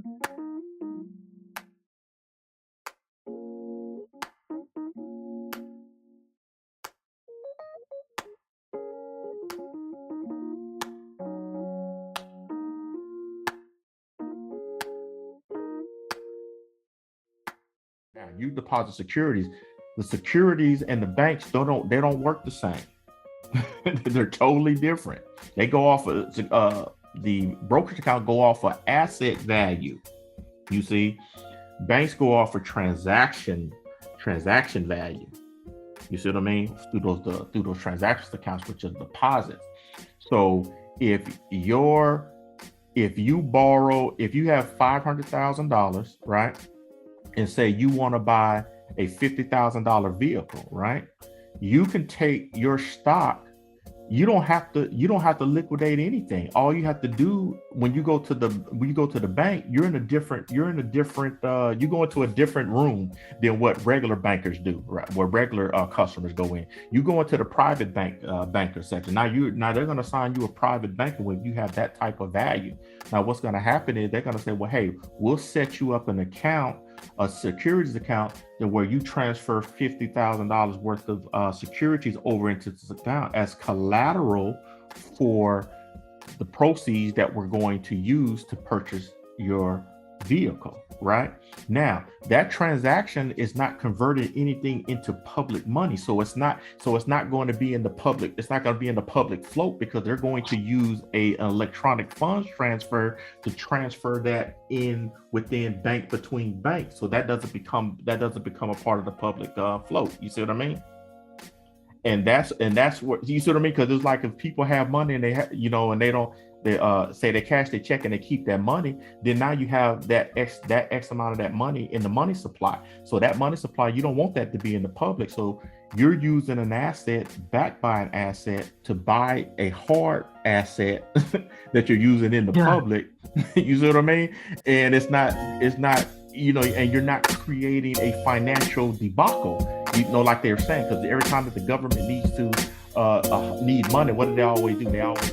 Now, you deposit securities. The securities and the banks don't work the same. They're totally different. They go off of the brokerage account go off of asset value. You see, banks go off of transaction value. You see what I mean? Through those transactions accounts, which are deposits. So if you have $500,000, right, and say you want to buy a $50,000 vehicle, right? You can take your stock. You don't have to liquidate anything. All you have to do when you go to the bank, you go into a different room than what regular bankers do, right? Where regular customers go in. You go into the private banker section. Now they're going to assign you a private banker when you have that type of value. Now what's going to happen is they're going to say, well, hey, we'll set you up an account, a securities account, where you transfer $50,000 worth of securities over into this account as collateral for the proceeds that we're going to use to purchase your vehicle. Right now, that transaction is not converting anything into public money, so it's not going to be in the public. It's not going to be in the public float, because they're going to use an electronic funds transfer to transfer that in within between banks. So that doesn't become a part of the public float. You see what I mean? And that's what you see what I mean? Because it's like, if people have money and and they don't, they say they cash their check and they keep that money, then now you have that X amount of that money in the money supply. So that money supply, you don't want that to be in the public. So you're using an asset backed by an asset to buy a hard asset that you're using in the public. You see what I mean? And it's not, and you're not creating a financial debacle, like they were saying, because every time that the government needs to need money, what do they always do? They always